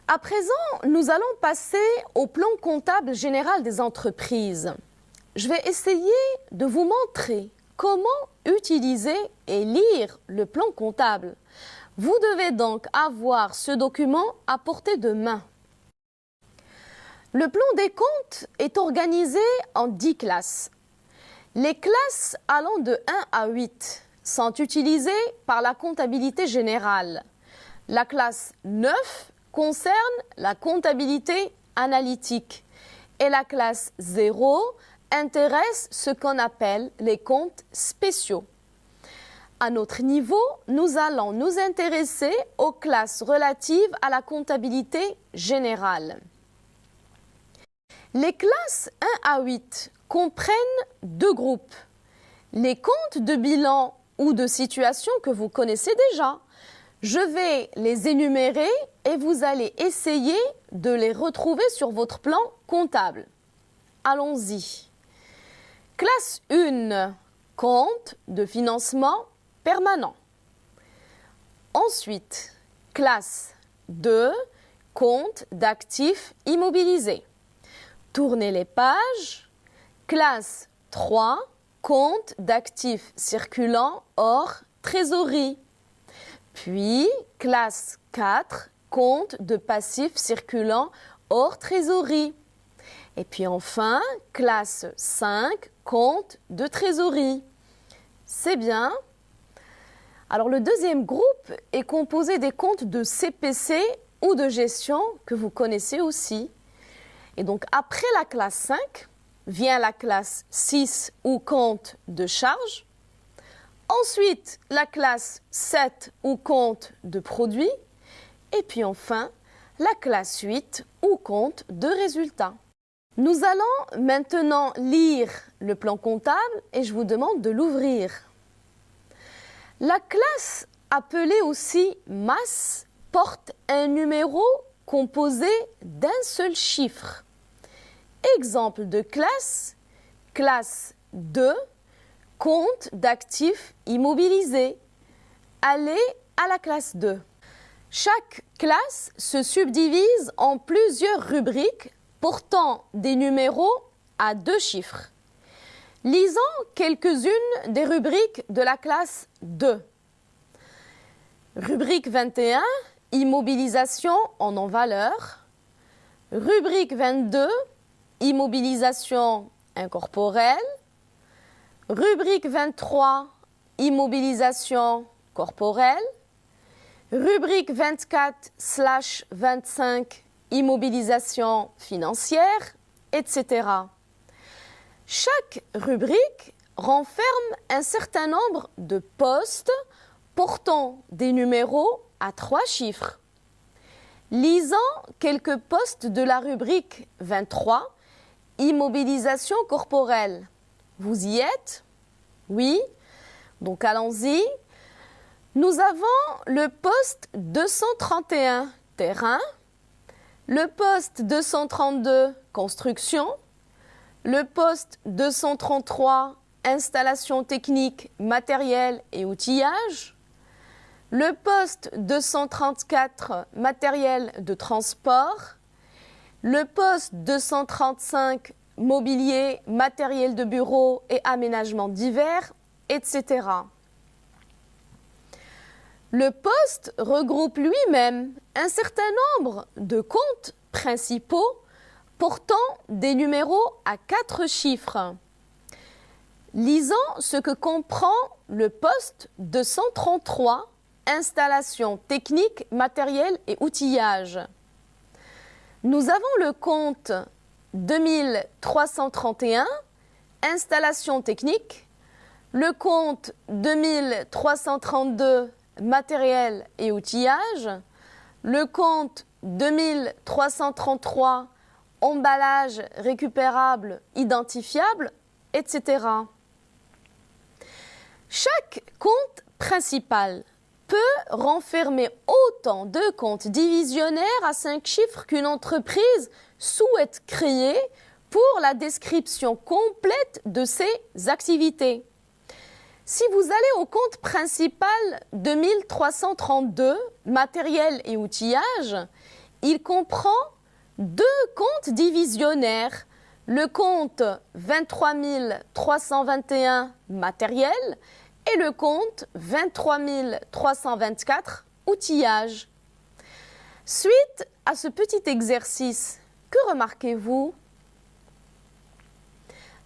À présent, nous allons passer au plan comptable général des entreprises. Je vais essayer de vous montrer comment utiliser et lire le plan comptable. Vous devez donc avoir ce document à portée de main. Le plan des comptes est organisé en 10 classes. Les classes allant de 1 à 8 sont utilisées par la comptabilité générale. La classe 9 concerne la comptabilité analytique et la classe 0 intéresse ce qu'on appelle les comptes spéciaux. À notre niveau, nous allons nous intéresser aux classes relatives à la comptabilité générale. Les classes 1 à 8 comprennent deux groupes. Les comptes de bilan ou de situation que vous connaissez déjà. Je vais les énumérer et vous allez essayer de les retrouver sur votre plan comptable. Allons-y. Classe 1, compte de financement permanent. Ensuite, classe 2, compte d'actifs immobilisés. Tournez les pages. Classe 3, compte d'actifs circulants hors trésorerie. Puis, classe 4, compte de passifs circulants hors trésorerie. Et puis enfin, classe 5, compte de trésorerie. C'est bien. Alors le deuxième groupe est composé des comptes de CPC ou de gestion que vous connaissez aussi. Et donc après la classe 5, vient la classe 6 ou compte de charge. Ensuite, la classe 7 ou compte de produit. Et puis enfin, la classe 8 ou compte de résultats. Nous allons maintenant lire le plan comptable et je vous demande de l'ouvrir. La classe, appelée aussi masse, porte un numéro composé d'un seul chiffre. Exemple de classe, classe 2, compte d'actifs immobilisés. Allez à la classe 2. Chaque classe se subdivise en plusieurs rubriques portant des numéros à deux chiffres. Lisons quelques-unes des rubriques de la classe 2. Rubrique 21, immobilisation en non-valeur. Rubrique 22, immobilisation incorporelle. Rubrique 23, immobilisation corporelle. Rubrique 24/25, immobilisation financière, etc. Chaque rubrique renferme un certain nombre de postes portant des numéros à 3 chiffres. Lisons quelques postes de la rubrique 23, immobilisation corporelle. Vous y êtes? Oui? Donc allons-y. Nous avons le poste 231, terrain, le poste 232, construction, le poste 233, installation technique, matériel et outillage, le poste 234, matériel de transport, le poste 235, mobilier, matériel de bureau et aménagements divers, etc. Le poste regroupe lui-même un certain nombre de comptes principaux portant des numéros à 4 chiffres. Lisons ce que comprend le poste 233, installation technique, matériel et outillage. Nous avons le compte 2331, installation technique, le compte 2332, matériel et outillage, le compte 2333, emballage récupérable, identifiable, etc. Chaque compte principal peut renfermer autant de comptes divisionnaires à 5 chiffres qu'une entreprise souhaite créer pour la description complète de ses activités. Si vous allez au compte principal 2332, matériel et outillage, il comprend deux comptes divisionnaires, le compte 23 321 matériel et le compte 23 324 outillage. Suite à ce petit exercice, que remarquez-vous?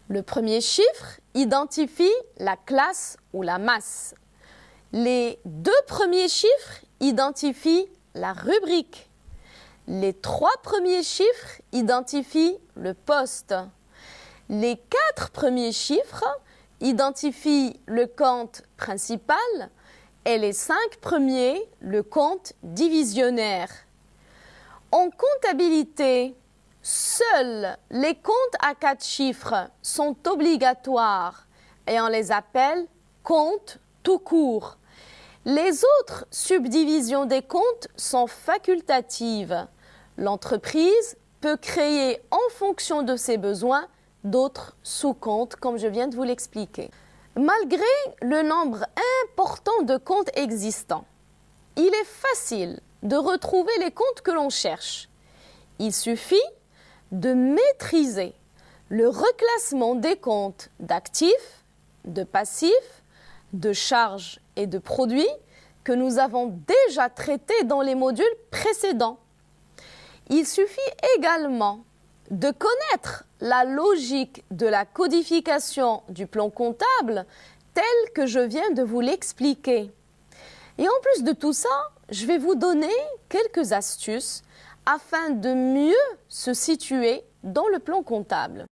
Le premier chiffre identifie la classe ou la masse. Les deux premiers chiffres identifient la rubrique. Les trois premiers chiffres identifient le poste. Les quatre premiers chiffres identifient le compte principal et les cinq premiers le compte divisionnaire. En comptabilité, seuls les comptes à 4 chiffres sont obligatoires et on les appelle comptes tout court. Les autres subdivisions des comptes sont facultatives. L'entreprise peut créer en fonction de ses besoins d'autres sous-comptes, comme je viens de vous l'expliquer. Malgré le nombre important de comptes existants, il est facile de retrouver les comptes que l'on cherche. Il suffit de maîtriser le reclassement des comptes d'actifs, de passifs, de charges et de produits que nous avons déjà traités dans les modules précédents. Il suffit également de connaître la logique de la codification du plan comptable telle que je viens de vous l'expliquer. Et en plus de tout ça, je vais vous donner quelques astuces afin de mieux se situer dans le plan comptable.